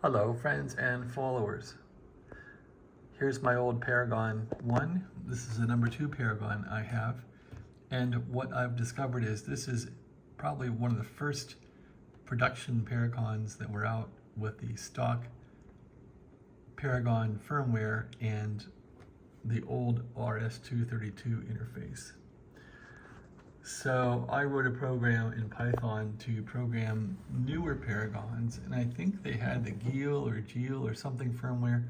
Hello friends and followers. Here's my old Paragon 1. This is the number 2 Paragon I have. And what I've discovered is this is probably one of the first production Paragons that were out with the stock Paragon firmware and the old RS-232 interface. So I wrote a program in Python to program newer Paragons, and I think they had the Giehl or something firmware,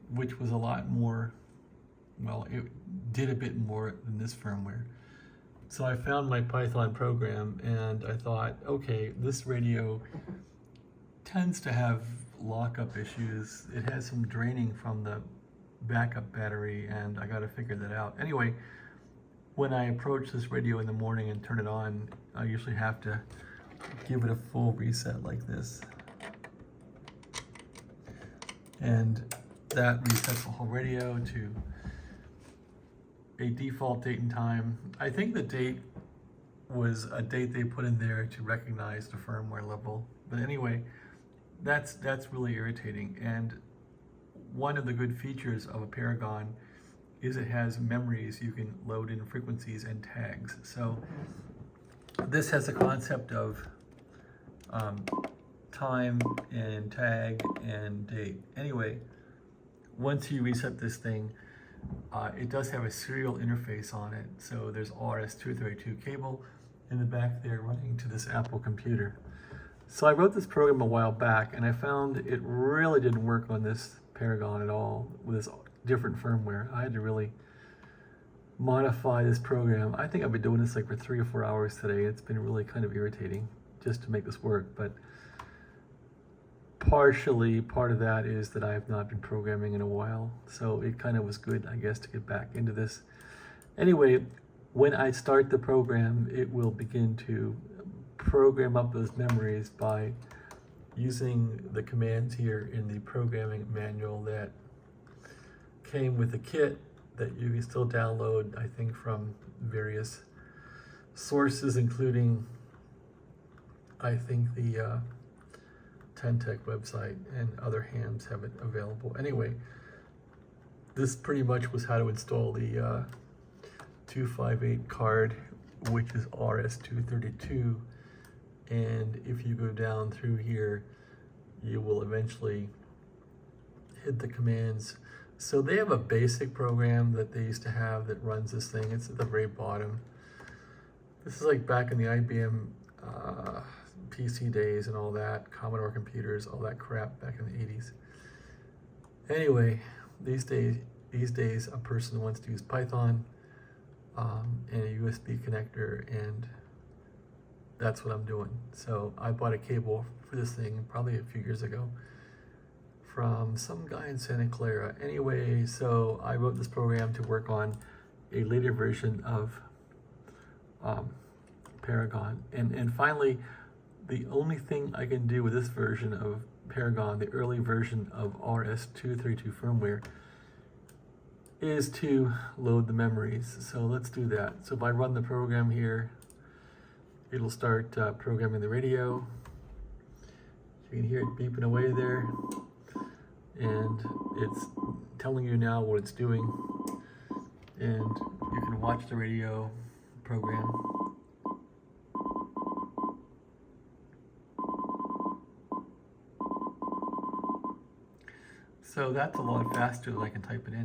which was a lot more, well, it did a bit more than this firmware. So I found my Python program and I thought, okay, this radio tends to have lockup issues. It has some draining from the backup battery and I got to figure that out. Anyway, when I approach this radio in the morning and turn it on, I usually have to give it a full reset like this. And that resets the whole radio to a default date and time. I think the date was a date they put in there to recognize the firmware level. But anyway, that's really irritating. And one of the good features of a Paragon is it has memories. You can load in frequencies and tags. So this has a concept of time and tag and date. Anyway, once you reset this thing, it does have a serial interface on it. So there's RS-232 cable in the back there running to this Apple computer. So I wrote this program a while back and I found it really didn't work on this Paragon at all with this different firmware. I had to really modify this program. I think I've been doing this like for 3 or 4 hours today. It's been really kind of irritating just to make this work, but partially part of that is that I have not been programming in a while, so it kind of was good, I guess, to get back into this. Anyway, when I start the program, it will begin to program up those memories by using the commands here in the programming manual that came with a kit that you can still download, I think, from various sources, including, I think, the Ten Tec website, and other hams have it available. Anyway, this pretty much was how to install the 258 card, which is RS-232. And if you go down through here, you will eventually hit the commands. So they have a basic program that they used to have that runs this thing. It's at the very bottom. This is like back in the IBM PC days and all that, Commodore computers, all that crap back in the 80s. Anyway, these days a person wants to use Python and a USB connector, and that's what I'm doing. So I bought a cable for this thing probably a few years ago from some guy in Santa Clara. Anyway, so I wrote this program to work on a later version of Paragon. And finally, the only thing I can do with this version of Paragon, the early version of RS-232 firmware, is to load the memories. So let's do that. So if I run the program here, it'll start programming the radio. You can hear it beeping away there. And it's telling you now what it's doing. And you can watch the radio program. So that's a lot faster than I can type it in.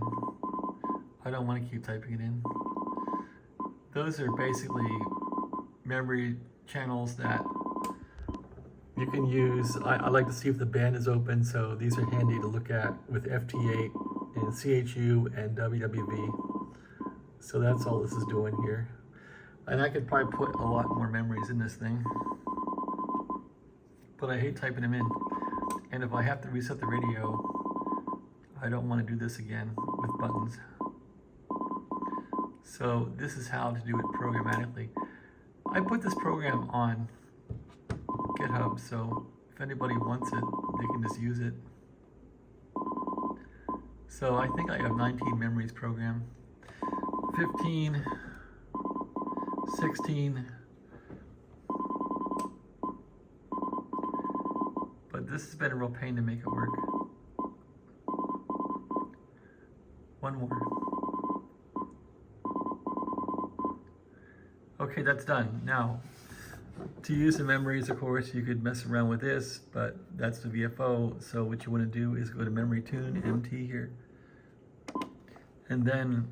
I don't want to keep typing it in. Those are basically memory channels that you can use. I like to see if the band is open, so these are handy to look at with FT8 and CHU and WWV. So that's all this is doing here. And I could probably put a lot more memories in this thing, but I hate typing them in. And if I have to reset the radio, I don't want to do this again with buttons. So this is how to do it programmatically. I put this program on GitHub, so if anybody wants it, they can just use it. So I think I have 19 memories programmed. 15, 16, this has been a real pain to make it work. One more. Okay, that's done. Now, to use the memories, of course, you could mess around with this, but that's the VFO. So what you want to do is go to memory tune, MT here. And then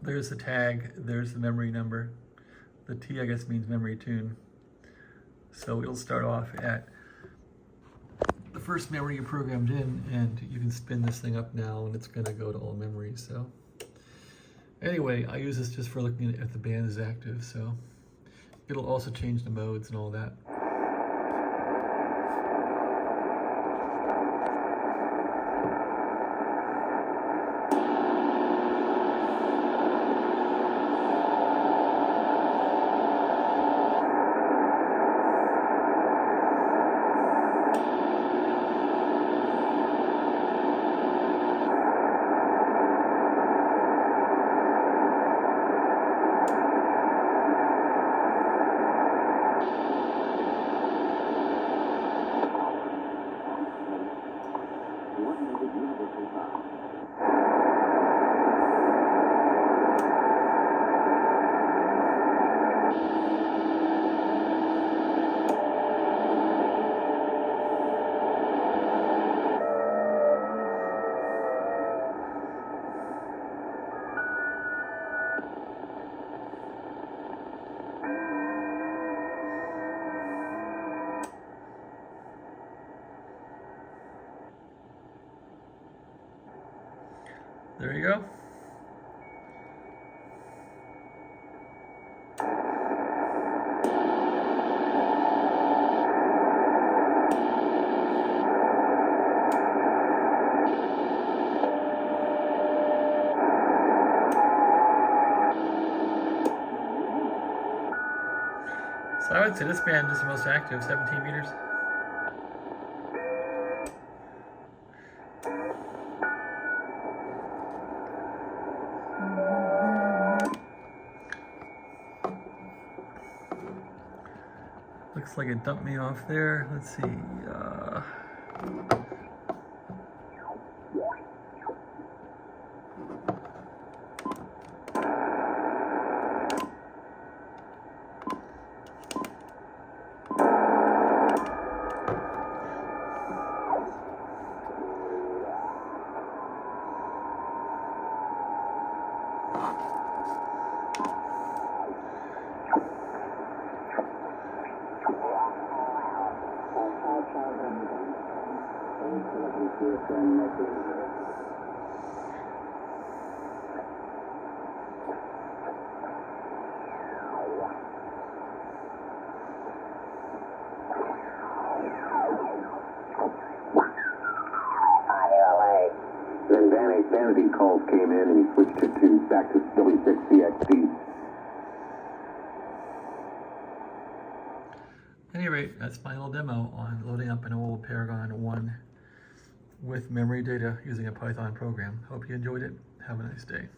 there's the tag, there's the memory number. The T, I guess, means memory tune. So it'll start off at the first memory you programmed in, and you can spin this thing up now, and it's going to go to all memories. So anyway, I use this just for looking at if the band is active. So it'll also change the modes and all that. There you go. So I would say this band is the most active, 17 meters. Looks like it dumped me off there. Let's see. Then vanity calls came in and he switched it to back to W6CXD. At any rate, that's my little demo on loading up an old Paragon I with memory data using a Python program. Hope you enjoyed it. Have a nice day.